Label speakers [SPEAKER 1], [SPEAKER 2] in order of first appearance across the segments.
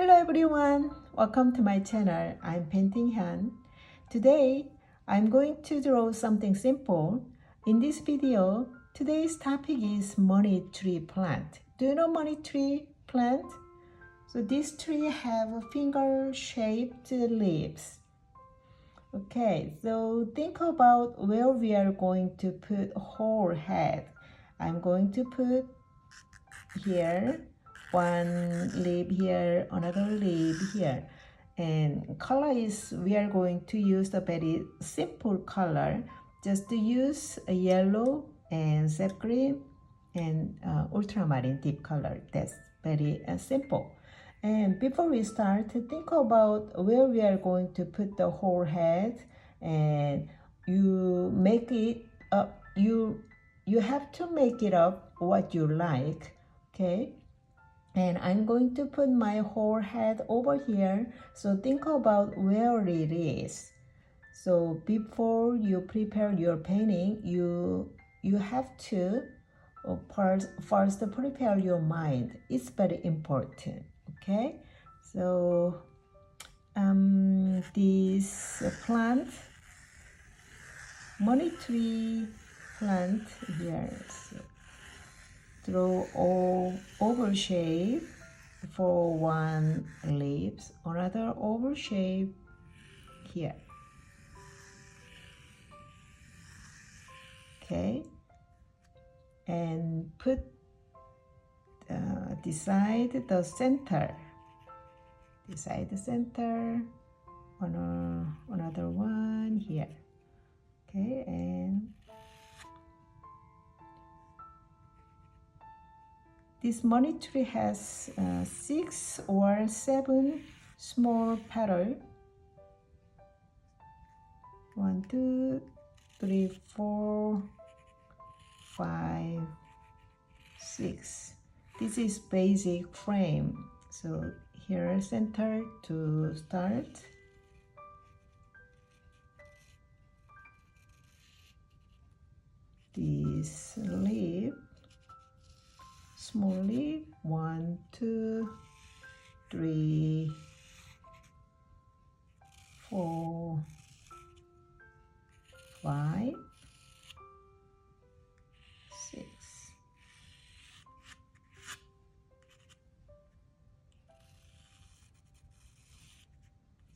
[SPEAKER 1] Hello everyone, welcome to my channel. I'm Painting Han. Today, I'm going to draw something simple. In this video, today's topic is money tree plant. Do you know money tree plant? So this tree have finger-shaped leaves. Okay, so think about where we are going to put whole head. I'm going to put here, one leaf here, another leaf here. And color is, we are going to use the very simple color. Just to use a yellow and sap green and ultramarine deep color. That's very simple. And before we start, think about where we are going to put the whole head, and you make it up. You have to make it up what you like. Okay, and I'm going to put my whole head over here, so think about where it is. So before you prepare your painting, you have to first prepare your mind. It's very important. Okay, so this plant, money tree plant here. So draw oval shape for one leaves, another oval shape here. Okay, and put decide the center. Decide the center on another one here. Okay, and this money tree has 6 or 7 small petals. 1, 2, 3, 4, 5, 6. This is basic frame. So here center to start. This leaf, small leaf, 1, 2, 3, 4, 5, 6.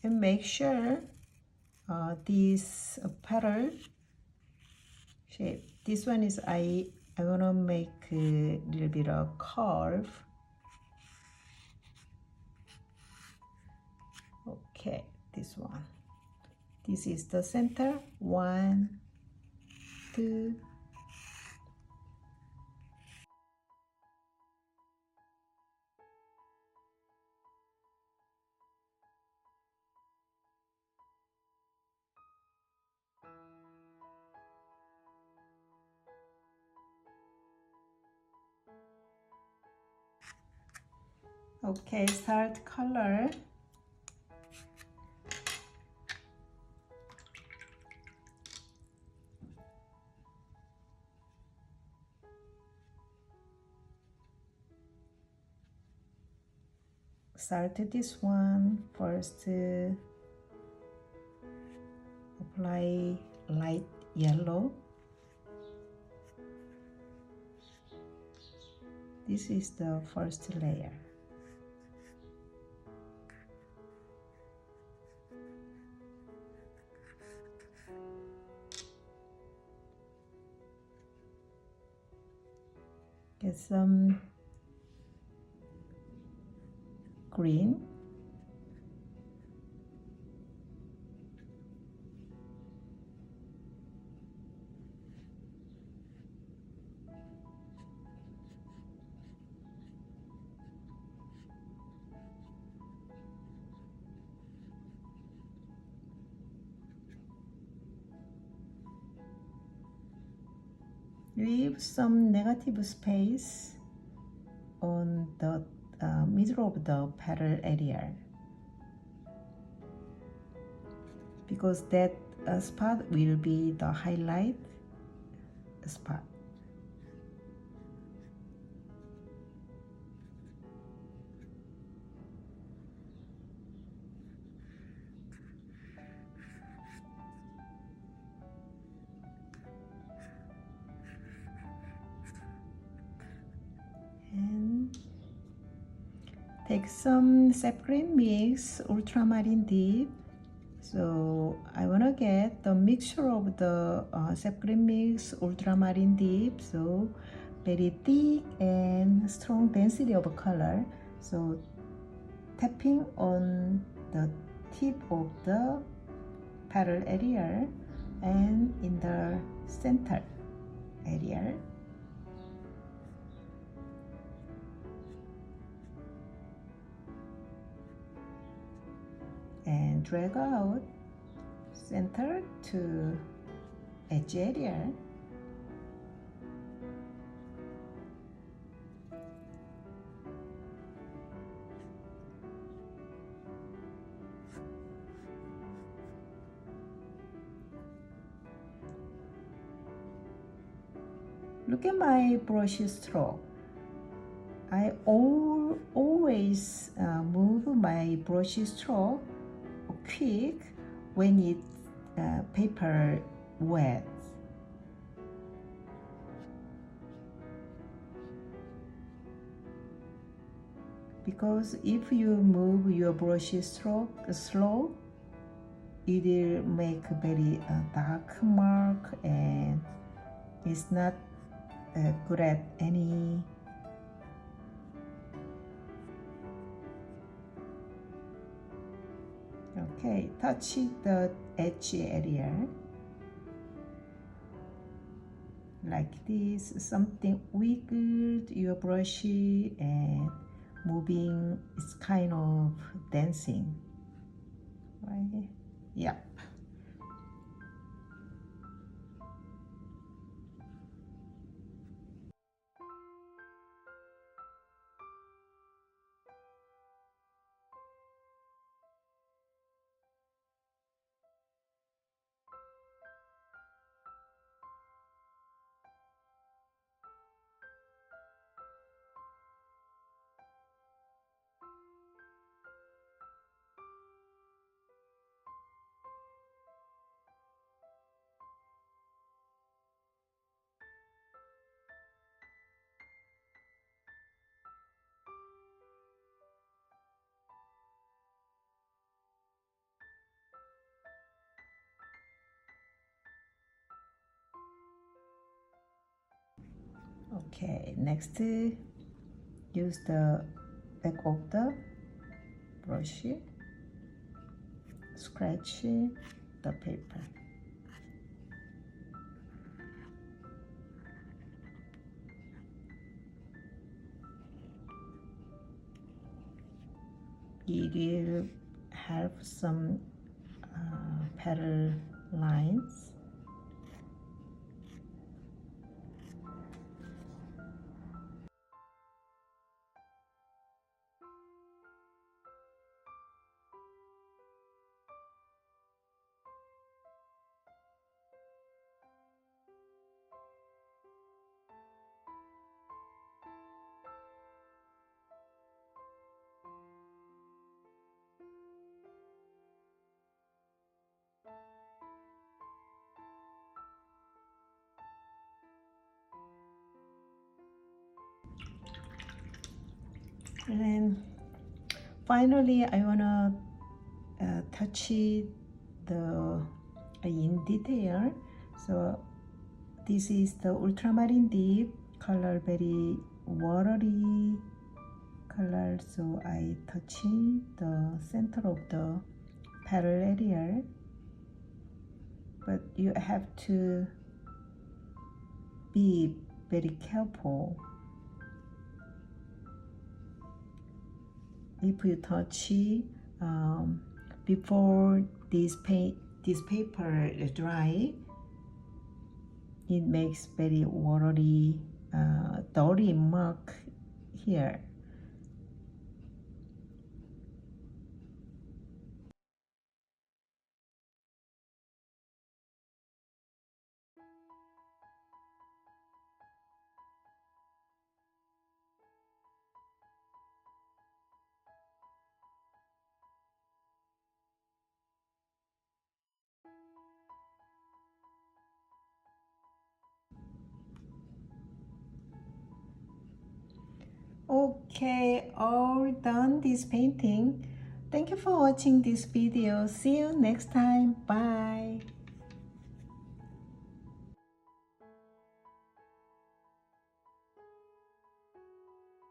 [SPEAKER 1] And make sure this petal shape. This one is I want to make a little bit of curve. Okay, this one. This is the center. 1, 2. Okay, start color. Start this one first. Apply light yellow. This is the first layer. Get some green. Leave some negative space on the middle of the petal area, because that spot will be the highlight spot. take some sap green mix, ultramarine dip. So I want to get the mixture of the sap green mix, ultramarine dip. So very thick and strong density of color. So tapping on the tip of the petal area and in the center area. And drag out center to edge area. Look at my brush stroke. I always move my brush stroke quick when it's paper wet. Because if you move your brush stroke slow, it will make very dark mark and it's not good at any. Okay, touch the edge area like this, something wiggled your brush and moving, it's kind of dancing, right? Yeah. Okay, next use the back of the brush, scratch the paper. It will have some petal lines. And then finally, I wanna touch it in detail. So this is the ultramarine deep color, very watery color. So I touch the center of the petal area, but you have to be very careful. If you touch before this paper dry, it makes very watery, dirty mark here. Okay, all done this painting. Thank you for watching this video. See you next time. Bye.